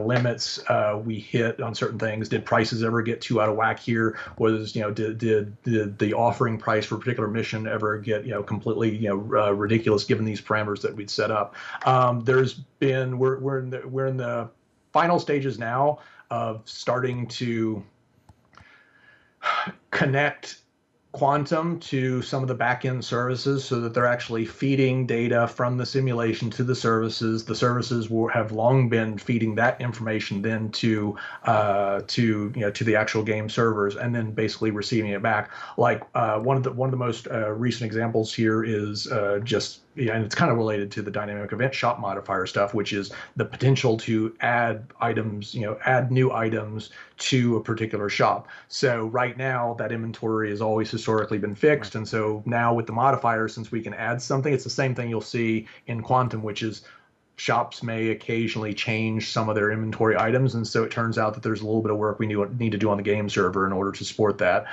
limits we hit on certain things. Did prices ever get too out of whack here? Was did the offering price for a particular mission ever get completely ridiculous given these parameters that we'd set up? We're in the final stages now of starting to connect quantum to some of the back-end services so that they're actually feeding data from the simulation to the services. The services have long been feeding that information then to the actual game servers, and then basically receiving it back. Like one of the most recent examples here is and it's kind of related to the dynamic event shop modifier stuff, which is the potential to add items, add new items to a particular shop. So right now that inventory has always historically been fixed. Right. And so now with the modifier, since we can add something, it's the same thing you'll see in Quantum, which is shops may occasionally change some of their inventory items. And so it turns out that there's a little bit of work we need to do on the game server in order to support that.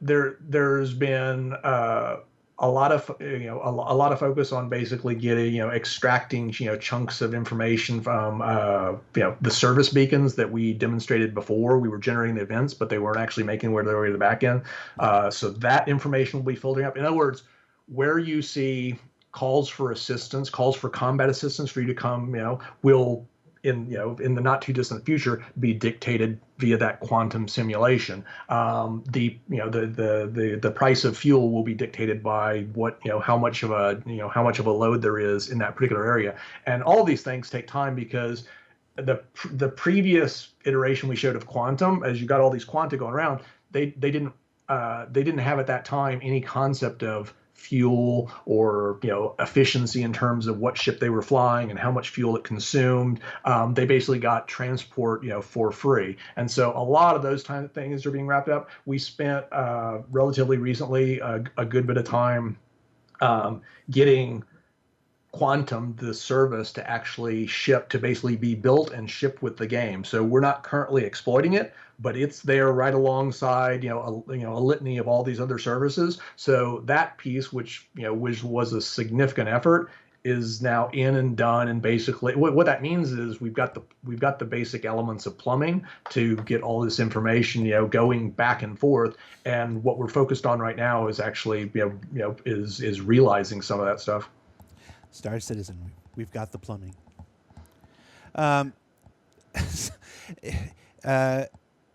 There's been a lot of focus on basically getting extracting chunks of information from the service beacons that we demonstrated before. We were generating the events, but they weren't actually making their way to the back end. So that information will be filtering up. In other words, where you see calls for assistance, calls for combat assistance for you to come, will in the not too distant future be dictated via that quantum simulation. The price of fuel will be dictated by how much of a load there is in that particular area. And all these things take time because the previous iteration we showed of quantum, as you got all these quanta going around, they didn't have at that time any concept of fuel or efficiency in terms of what ship they were flying and how much fuel it consumed. They basically got transport for free, and so a lot of those kind of things are being wrapped up. We spent relatively recently a good bit of time getting Quantum, the service, to actually ship, to basically be built and shipped with the game. So we're not currently exploiting it, but it's there right alongside a litany of all these other services. So that piece, which was a significant effort, is now in and done. And basically what that means is we've got the basic elements of plumbing to get all this information going back and forth. And what we're focused on right now is actually is realizing some of that stuff. Star Citizen, we've got the plumbing.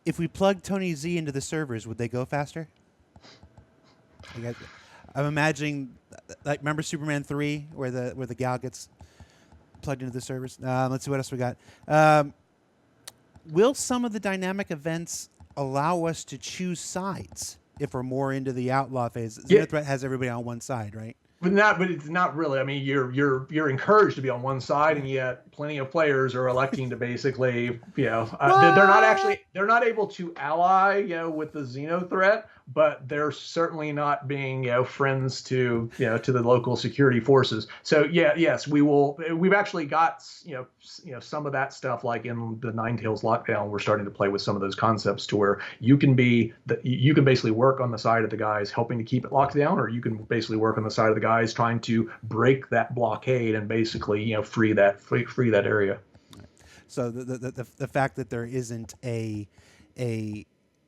If we plug Tony Z into the servers, would they go faster? I'm imagining, like, remember Superman 3, where the gal gets plugged into the servers? Let's see what else we got. Will some of the dynamic events allow us to choose sides if we're more into the outlaw phase? Zenith Threat has everybody on one side, right? But it's not really. I mean, you're encouraged to be on one side, and yet plenty of players are electing to basically, they're not able to ally, with the Xeno threat, but they're certainly not being, friends to, to the local security forces. So yes, we've actually got, some of that stuff, like in the Nine Tails lockdown, we're starting to play with some of those concepts to where you can basically work on the side of the guys helping to keep it locked down, or you can basically work on the side of the guys trying to break that blockade and basically, free that area. So the fact that there isn't a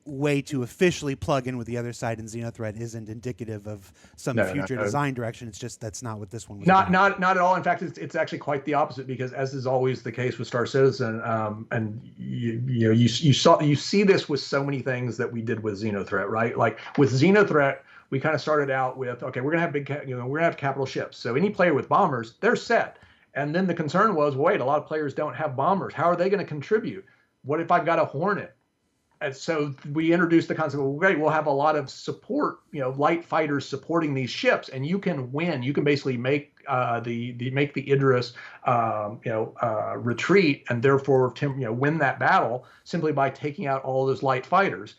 way to officially plug in with the other side in Xenothreat isn't indicative of some future design direction. It's just that's not what this one was about. Not at all. In fact, it's actually quite the opposite, because as is always the case with Star Citizen, and you see this with so many things that we did with Xenothreat, right? Like with Xenothreat, we kind of started out with, okay, we're gonna have we're gonna have capital ships. So any player with bombers, they're set. And then the concern was, wait, a lot of players don't have bombers. How are they going to contribute? What if I've got a Hornet? And so we introduced the concept of, great, we'll have a lot of support, light fighters supporting these ships, and you can win. You can basically make the Idris, retreat, and therefore win that battle simply by taking out all those light fighters.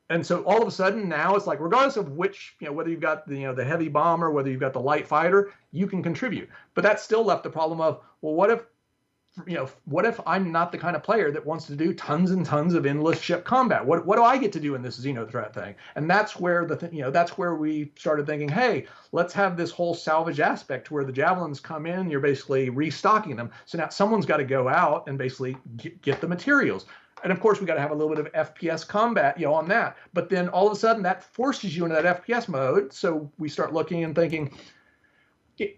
And so all of a sudden now it's like, regardless of which, whether you've got the heavy bomber, whether you've got the light fighter, you can contribute. But that still left the problem of, well, what if I'm not the kind of player that wants to do tons and tons of endless ship combat? What do I get to do in this Xenothreat thing? And that's where that's where we started thinking, hey, let's have this whole salvage aspect where the javelins come in, you're basically restocking them. So now someone's got to go out and basically get the materials. And of course, we got to have a little bit of FPS combat, on that. But then all of a sudden, that forces you into that FPS mode. So we start looking and thinking,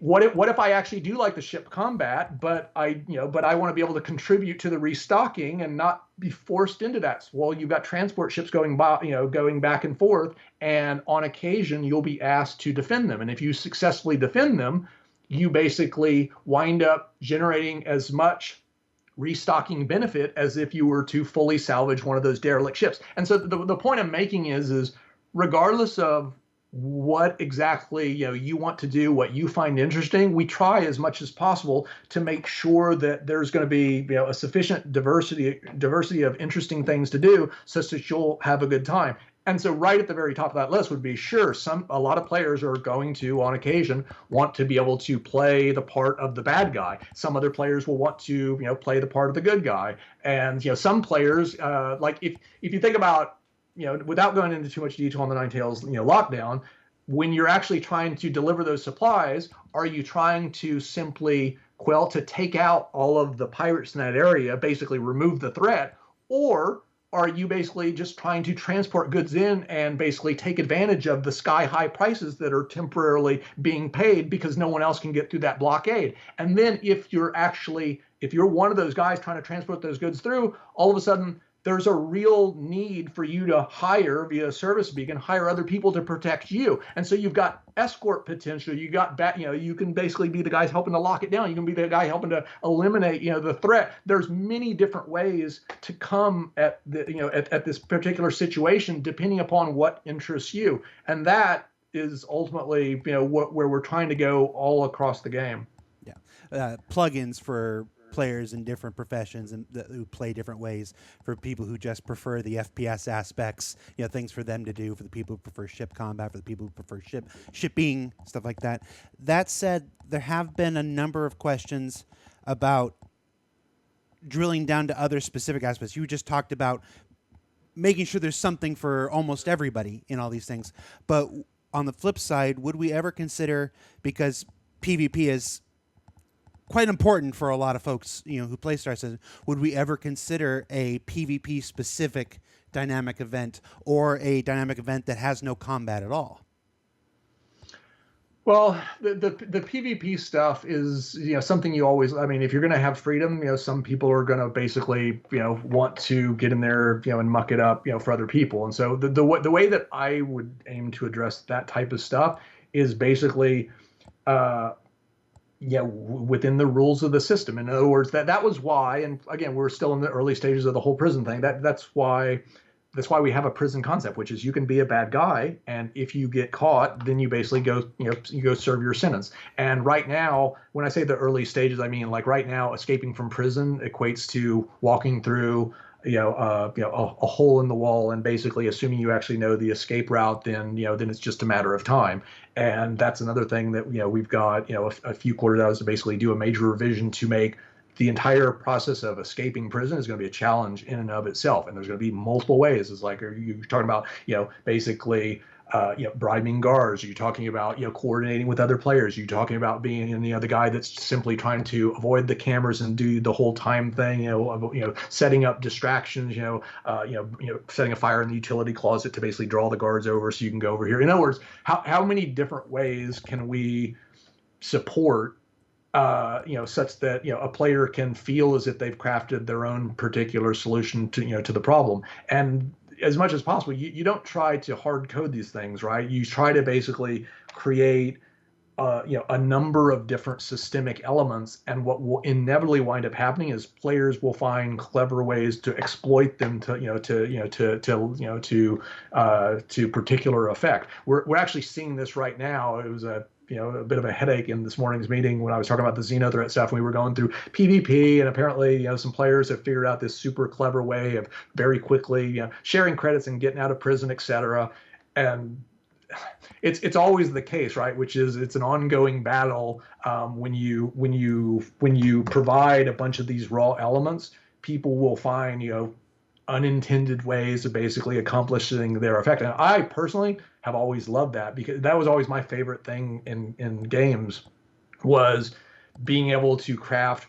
what if I actually do like the ship combat, but I want to be able to contribute to the restocking and not be forced into that. Well, you've got transport ships going back and forth, and on occasion you'll be asked to defend them. And if you successfully defend them, you basically wind up generating as much restocking benefit as if you were to fully salvage one of those derelict ships. And so the point I'm making is regardless of what exactly you want to do, what you find interesting, we try as much as possible to make sure that there's going to be a sufficient diversity of interesting things to do, such that you'll have a good time. And so right at the very top of that list would be, sure, a lot of players are going to, on occasion, want to be able to play the part of the bad guy. Some other players will want to, play the part of the good guy. And, some players, like if you think about, without going into too much detail on the Nine Tails, lockdown, when you're actually trying to deliver those supplies, are you trying to simply to take out all of the pirates in that area, basically remove the threat, or are you basically just trying to transport goods in and basically take advantage of the sky-high prices that are temporarily being paid because no one else can get through that blockade? And then if you're one of those guys trying to transport those goods through, all of a sudden there's a real need for you to hire via service beacon, hire other people to protect you. And so you've got escort potential. You got you can basically be the guys helping to lock it down. You can be the guy helping to eliminate, the threat. There's many different ways to come at at this particular situation, depending upon what interests you. And that is ultimately, where we're trying to go all across the game. Yeah. Plugins for players in different professions and who play different ways, for people who just prefer the FPS aspects, things for them to do, for the people who prefer ship combat, for the people who prefer shipping, stuff like that. That said, there have been a number of questions about drilling down to other specific aspects. You just talked about making sure there's something for almost everybody in all these things. But on the flip side, would we ever consider, because PvP is quite important for a lot of folks, who play Star Citizen, would we ever consider a PvP specific dynamic event, or a dynamic event that has no combat at all? Well, the PvP stuff is, something you always, if you're going to have freedom, some people are going to basically, want to get in there, and muck it up, for other people. And so the way that I would aim to address that type of stuff is basically, within the rules of the system. In other words, that was why, and again, we're still in the early stages of the whole prison thing. That's why that's why we have a prison concept, which is you can be a bad guy, and if you get caught, then you basically go, you go serve your sentence. And right now, when I say the early stages, I mean like right now, escaping from prison equates to walking through a hole in the wall, and basically assuming you actually know the escape route, then it's just a matter of time. And that's another thing that we've got a few quarters out is to basically do a major revision to make the entire process of escaping prison is going to be a challenge in and of itself. And there's going to be multiple ways. It's like, are you talking about, basically, bribing guards? Are you talking about, coordinating with other players? Are you talking about being, the guy that's simply trying to avoid the cameras and do the whole time thing, setting up distractions, setting a fire in the utility closet to basically draw the guards over so you can go over here. In other words, how many different ways can we support such that a player can feel as if they've crafted their own particular solution to the problem. And as much as possible, you don't try to hard code these things, right? You try to basically create a number of different systemic elements, and what will inevitably wind up happening is players will find clever ways to exploit them to particular effect. We're actually seeing this right now. It was a bit of a headache in this morning's meeting when I was talking about the Xeno threat stuff. We were going through PvP, and apparently, some players have figured out this super clever way of very quickly, sharing credits and getting out of prison, etc. And it's always the case, right? Which is it's an ongoing battle. When you provide a bunch of these raw elements, people will find unintended ways of basically accomplishing their effect. And I personally have always loved that, because that was always my favorite thing in games, was being able to craft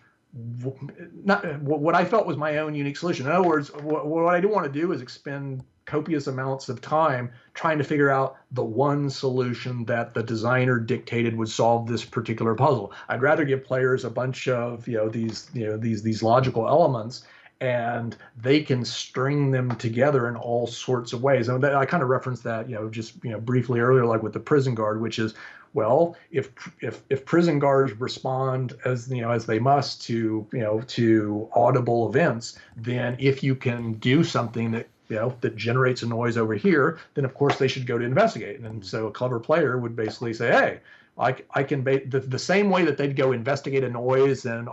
not what I felt was my own unique solution. In other words, what I do want to do is expend copious amounts of time trying to figure out the one solution that the designer dictated would solve this particular puzzle. I'd rather give players a bunch of these logical elements, and they can string them together in all sorts of ways. And I kind of referenced that just briefly earlier, like with the prison guard, which is, well, if prison guards respond as they must to audible events, then if you can do something that that generates a noise over here, then of course they should go to investigate. And so a clever player would basically say, hey, I can the same way that they'd go investigate a noise and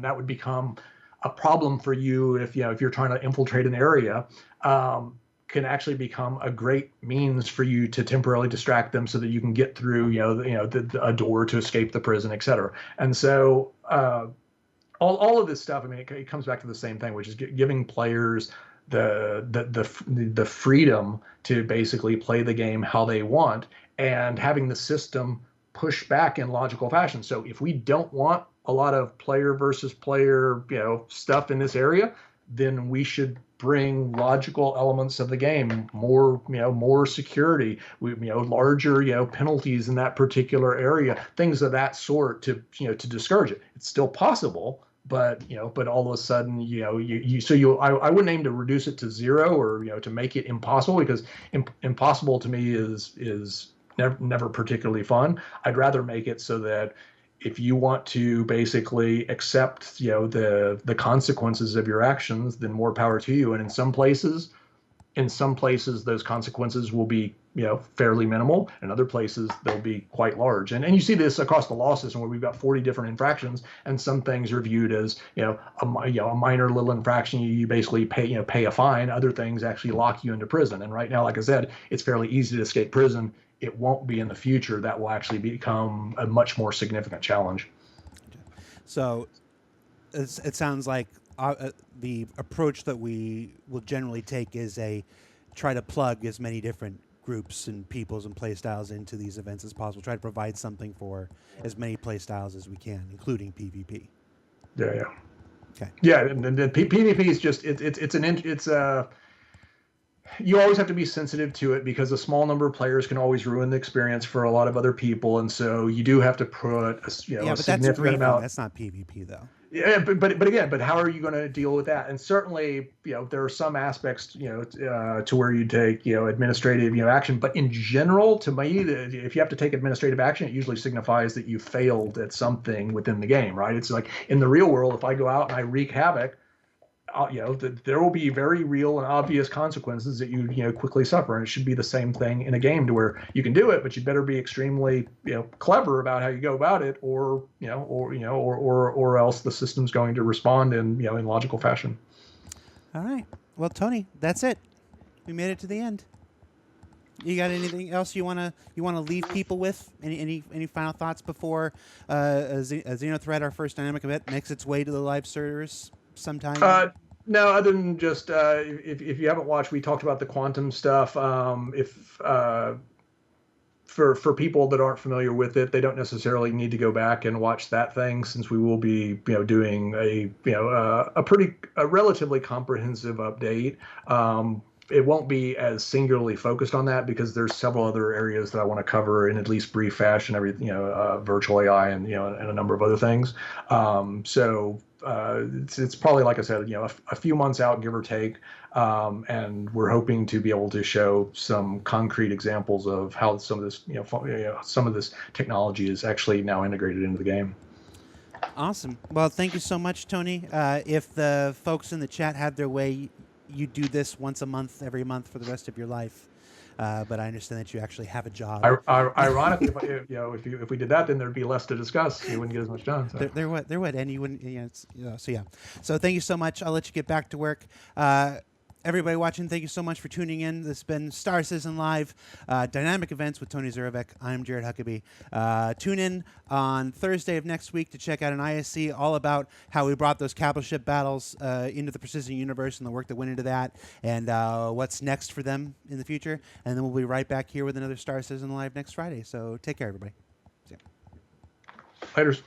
that would become a problem for you if you're trying to infiltrate an area, can actually become a great means for you to temporarily distract them so that you can get through a door to escape the prison, et cetera. And so all of this stuff, I mean, it comes back to the same thing, which is giving players the freedom to basically play the game how they want, and having the system push back in logical fashion. So if we don't want a lot of player versus player stuff in this area, then we should bring logical elements of the game, more security, larger larger in that particular area, things of that sort to discourage it. It's still possible, but all of a sudden I wouldn't aim to reduce it to zero or to make it impossible, because impossible to me is never particularly fun. I'd rather make it so that if you want to basically accept the consequences of your actions, then more power to you. And in some places those consequences will be fairly minimal. In other places they'll be quite large. And you see this across the law system, where we've got 40 different infractions, and some things are viewed as a minor little infraction. You basically pay a fine. Other things actually lock you into prison. And right now, like I said, it's fairly easy to escape prison. It won't be in the future. That will actually become a much more significant challenge. So it sounds like the approach that we will generally take is try to plug as many different groups and peoples and play styles into these events as possible. Try to provide something for as many play styles as we can, including PvP. Yeah. Okay. Yeah, and PvP is just you always have to be sensitive to it, because a small number of players can always ruin the experience for a lot of other people, and so you do have to put a significant amount. That's not PvP though. Yeah, but how are you going to deal with that? And certainly, there are some aspects, to where you take, administrative, action. But in general, to me, if you have to take administrative action, it usually signifies that you failed at something within the game, right? It's like in the real world, if I go out and I wreak havoc, there will be very real and obvious consequences that you quickly suffer, and it should be the same thing in a game to where you can do it, but you better be extremely clever about how you go about it, or else the system's going to respond in logical fashion. All right. Well, Tony, that's it. We made it to the end. You got anything else you wanna leave people with? Any final thoughts before Xenothreat, our first dynamic event, makes its way to the live servers sometime? No, other than just if you haven't watched, we talked about the quantum stuff. For people that aren't familiar with it, they don't necessarily need to go back and watch that thing, since we will be doing a relatively comprehensive update. It won't be as singularly focused on that, because there's several other areas that I want to cover in at least brief fashion. Virtual AI and a number of other things. It's probably, like I said, a few months out, give or take, and we're hoping to be able to show some concrete examples of how some of this technology is actually now integrated into the game. Awesome. Well, thank you so much, Tony. If the folks in the chat had their way, you do this once a month, every month for the rest of your life. But I understand that you actually have a job. Ironically, if we did that, then there'd be less to discuss. You wouldn't get as much done. So. There would, and you wouldn't. So yeah. So thank you so much. I'll let you get back to work. Everybody watching, thank you so much for tuning in. This has been Star Citizen Live, Dynamic Events with Tony Zurovec. I'm Jared Huckabee. Tune in on Thursday of next week to check out an ISC all about how we brought those capital ship battles into the Precision Universe and the work that went into that, and what's next for them in the future. And then we'll be right back here with another Star Citizen Live next Friday. So take care, everybody. See ya. Laters.